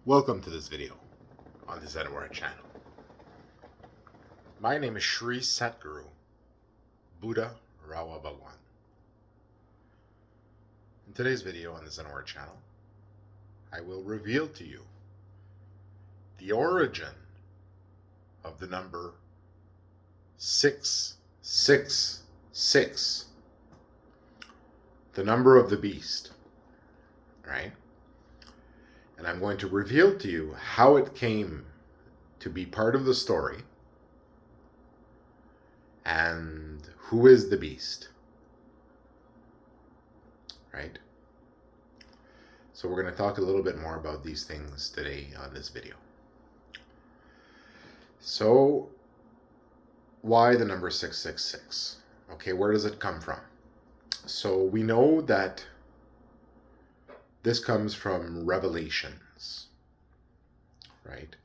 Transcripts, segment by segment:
Welcome to this video on the Zen Warrior channel. My name is Sri Satguru Buddha Rawa Bhagwan. In today's video on the Zen Warrior channel, I will reveal to you the origin of the number 666, the number of the beast, right? And I'm going to reveal to you how it came to be part of the story and who is the beast, right? So we're going to talk a little bit more about these things today on this video. So why the number 666? Okay, where does it come from? So we know that this comes from Revelations, right?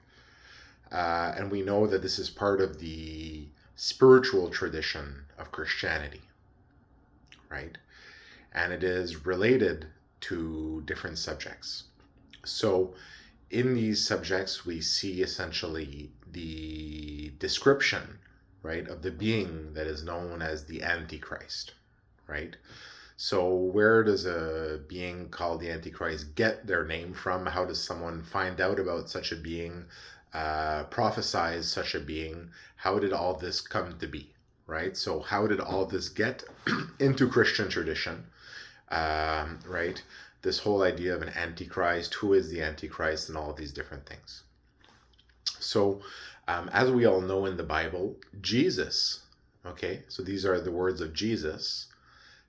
And we know that this is part of the spiritual tradition of Christianity, right? And it is related to different subjects. So in these subjects, we see essentially the description, right, of the being that is known as the Antichrist, right? So where does a being called the Antichrist get their name from? How does someone find out about such a being, prophesize such a being? How did all this come to be, right? So how did all this get into Christian tradition, right? This whole idea of an Antichrist, who is the Antichrist, and all of these different things. So as we all know in the Bible, Jesus, okay, so these are the words of Jesus,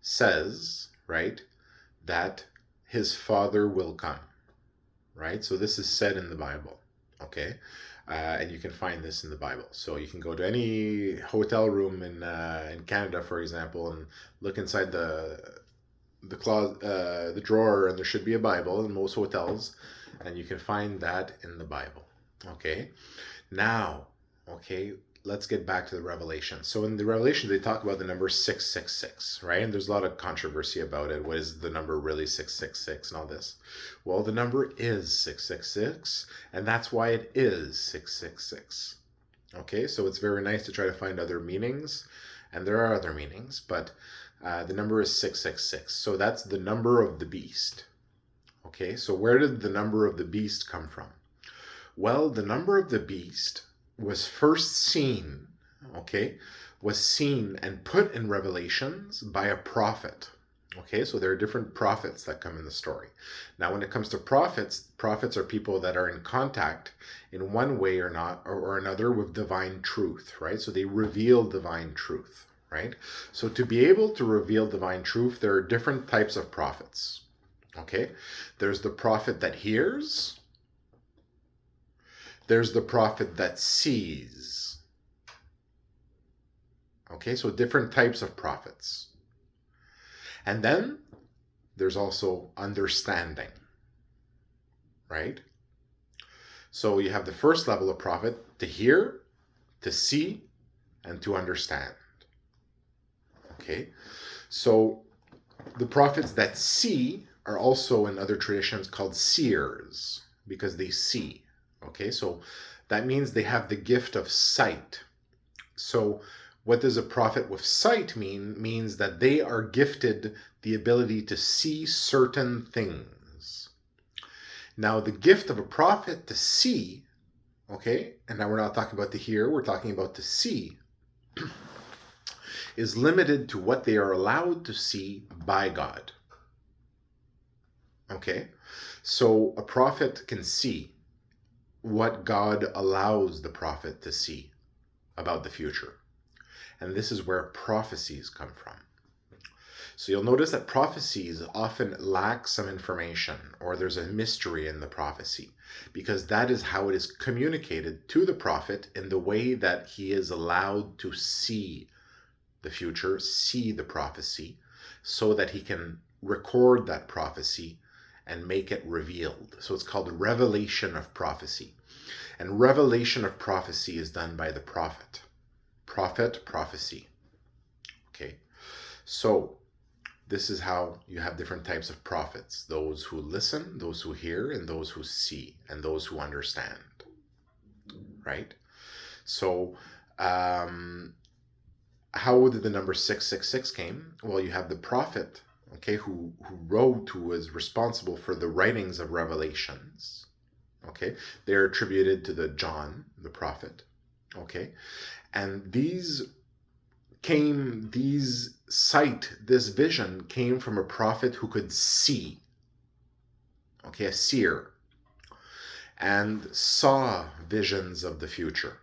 says, right, that his Father will come, right? So this is said in the Bible, okay? And you can find this in the Bible. So you can go to any hotel room in Canada, for example, and look inside the closet, the drawer, and there should be a Bible in most hotels, and you can find that in the Bible, okay? Now, okay, let's get back to the Revelation. So in the Revelation, they talk about the number 666, right? And there's a lot of controversy about it. What is the number really 666 and all this? Well, the number is 666, and that's why it is 666. Okay, so it's very nice to try to find other meanings, and there are other meanings, but the number is 666. So that's the number of the beast. Okay, so where did the number of the beast come from? Well, the number of the beast was first seen, okay, was seen and put in Revelations by a prophet. Okay, so there are different prophets that come in the story. Now, when it comes to prophets, prophets are people that are in contact in one way or not or another with divine truth, right? So they reveal divine truth, right? So to be able to reveal divine truth, there are different types of prophets. Okay, there's the prophet that hears. There's the prophet that sees. Okay, so different types of prophets. And then there's also understanding, right? So you have the first level of prophet, to hear, to see, and to understand. Okay, so the prophets that see are also in other traditions called seers, because they see. Okay, so that means they have the gift of sight. So what does a prophet with sight mean? Means that they are gifted the ability to see certain things. Now, the gift of a prophet to see, okay, and now we're not talking about to hear, we're talking about to see, is limited to what they are allowed to see by God. Okay, so a prophet can see what God allows the prophet to see about the future. And this is where prophecies come from. So you'll notice that prophecies often lack some information, or there's a mystery in the prophecy, because that is how it is communicated to the prophet in the way that he is allowed to see the future, see the prophecy, so that he can record that prophecy and make it revealed. So it's called revelation of prophecy. And revelation of prophecy is done by the prophet. Prophet, prophecy. Okay. So this is how you have different types of prophets: those who listen, those who hear, and those who see, and those who understand. Right? So, how did the number 666 came? Well, you have the prophet, okay, who wrote, who was responsible for the writings of Revelations. Okay, they're attributed to the John, the prophet. Okay, and this vision came from a prophet who could see. Okay, a seer, and saw visions of the future.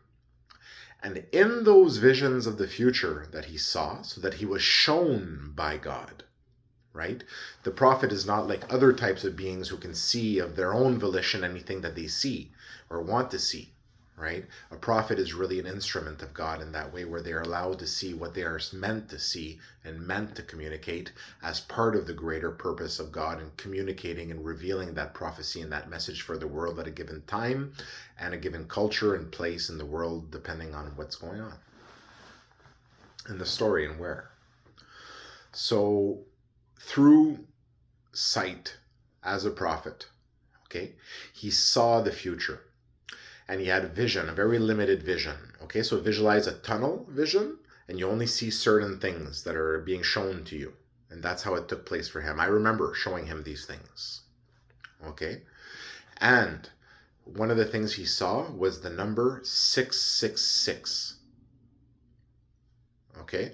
And in those visions of the future that he saw, so that he was shown by God, right? The prophet is not like other types of beings who can see of their own volition anything that they see or want to see, right? A prophet is really an instrument of God in that way, where they are allowed to see what they are meant to see and meant to communicate as part of the greater purpose of God, and communicating and revealing that prophecy and that message for the world at a given time and a given culture and place in the world, depending on what's going on in the story and where. So through sight as a prophet, okay, he saw the future. And he had a vision, a very limited vision. Okay, so visualize a tunnel vision, and you only see certain things that are being shown to you. And that's how it took place for him. I remember showing him these things. Okay, and one of the things he saw was the number 666. Okay,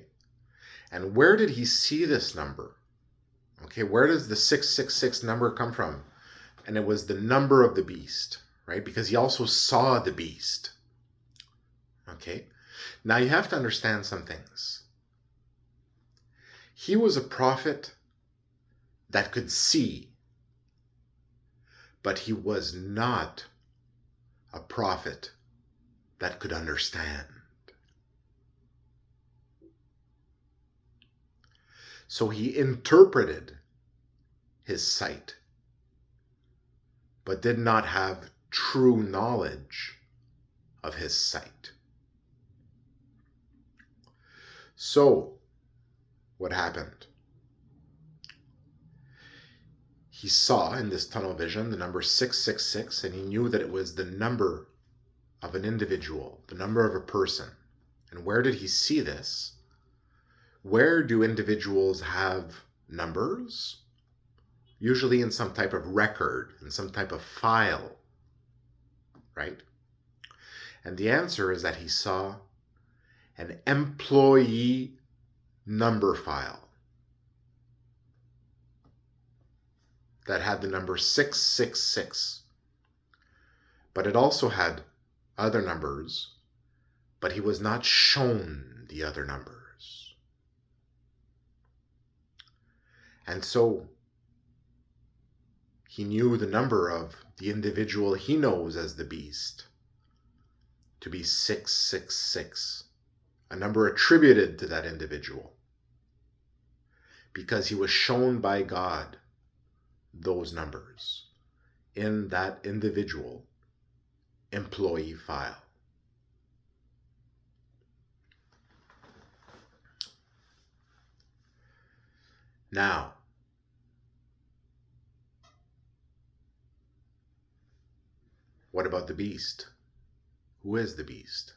and where did he see this number? Okay, where does the 666 number come from? And it was the number of the beast. Right? Because he also saw the beast. Okay? Now you have to understand some things. He was a prophet that could see, but he was not a prophet that could understand. So he interpreted his sight, but did not have true knowledge of his sight. So, what happened? He saw in this tunnel vision the number 666, and he knew that it was the number of an individual, the number of a person. And where did he see this? Where do individuals have numbers? Usually in some type of record, in some type of file. Right? And the answer is that he saw an employee number file that had the number 666. But it also had other numbers, but he was not shown the other numbers. And so he knew the number of the individual he knows as the beast to be 666, a number attributed to that individual, because he was shown by God those numbers in that individual employee file. Now, what about the beast? Who is the beast?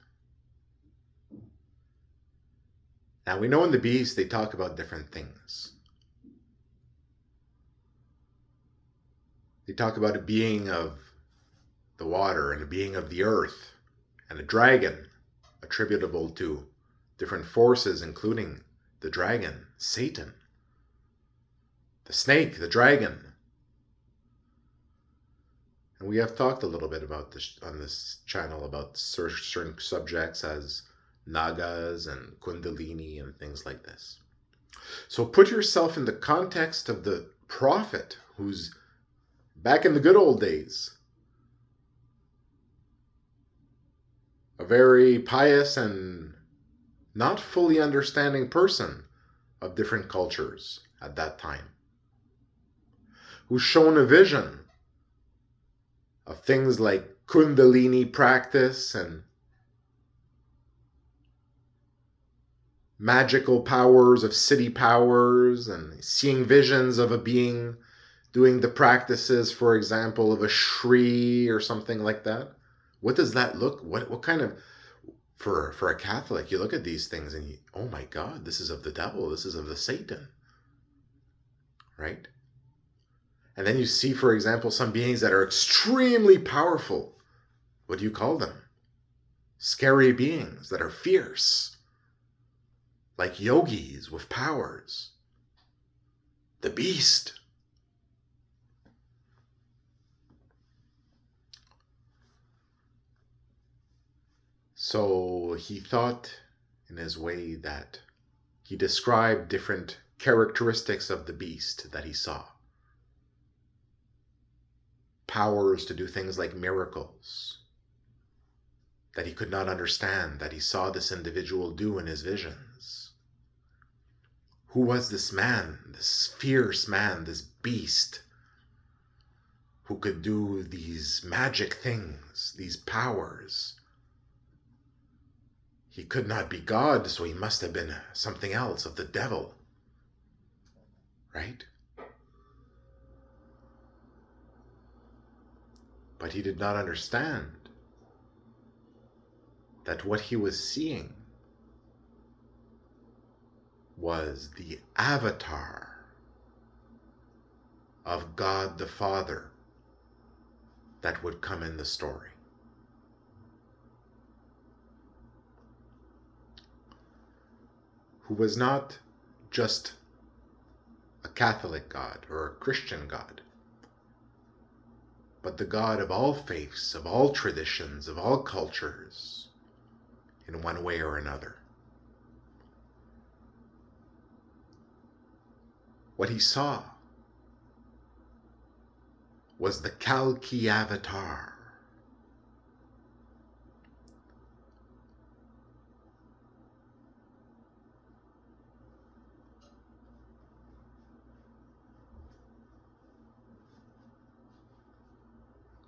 Now, we know in the beast they talk about different things. They talk about a being of the water and a being of the earth and a dragon attributable to different forces, including the dragon, Satan, the snake, the dragon. And we have talked a little bit about this on this channel, about certain subjects as nagas and kundalini and things like this. So put yourself in the context of the prophet who's back in the good old days, a very pious and not fully understanding person of different cultures at that time, who's shown a vision of things like kundalini practice and magical powers of city powers and seeing visions of a being doing the practices, for example, of a Shri or something like that. What does that look? What kind of, for a Catholic, you look at these things and you, oh my God, this is of the devil. This is of the Satan, right? And then you see, for example, some beings that are extremely powerful. What do you call them? Scary beings that are fierce, like yogis with powers. The beast. So he thought in his way that he described different characteristics of the beast that he saw. Powers to do things like miracles that he could not understand, that he saw this individual do in his visions. Who was this man, this fierce man, this beast, who could do these magic things, these powers? He could not be God, so he must have been something else, of the devil, right? But he did not understand that what he was seeing was the avatar of God the Father that would come in the story. Who was not just a Catholic God or a Christian God, but the God of all faiths, of all traditions, of all cultures, in one way or another. What he saw was the Kalki avatar.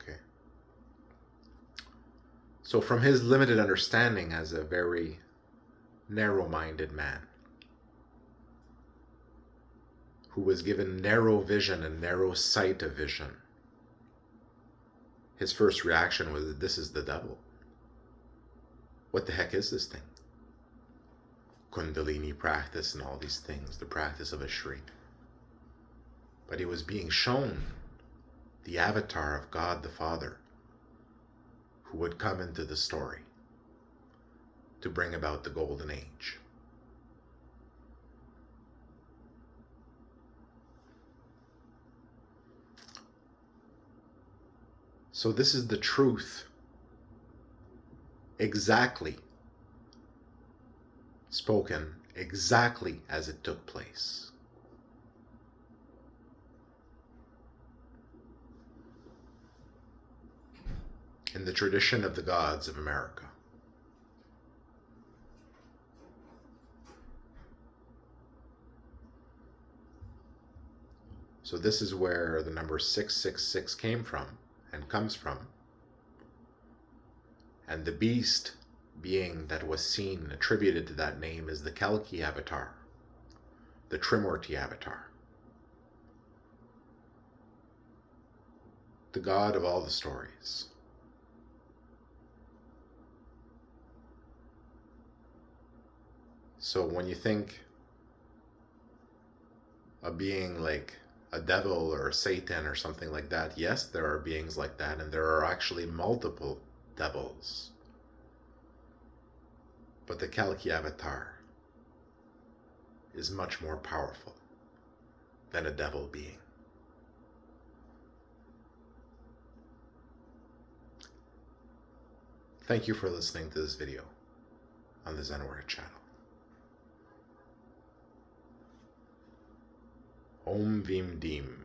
Okay. So from his limited understanding as a very narrow-minded man, who was given narrow vision and narrow sight of vision, his first reaction was, this is the devil. What the heck is this thing? Kundalini practice and all these things, the practice of a Shri. But he was being shown the avatar of God the Father, who would come into the story to bring about the golden age. So this is the truth, exactly spoken, exactly as it took place. In the tradition of the gods of America. So this is where the number 666 came from and comes from. And the beast being that was seen attributed to that name is the Kalki avatar, the Trimurti avatar, the god of all the stories. So when you think a being like a devil or a Satan or something like that, yes, there are beings like that, and there are actually multiple devils. But the Kalki avatar is much more powerful than a devil being. Thank you for listening to this video on the Zen Warrior channel. Om Vim Dim.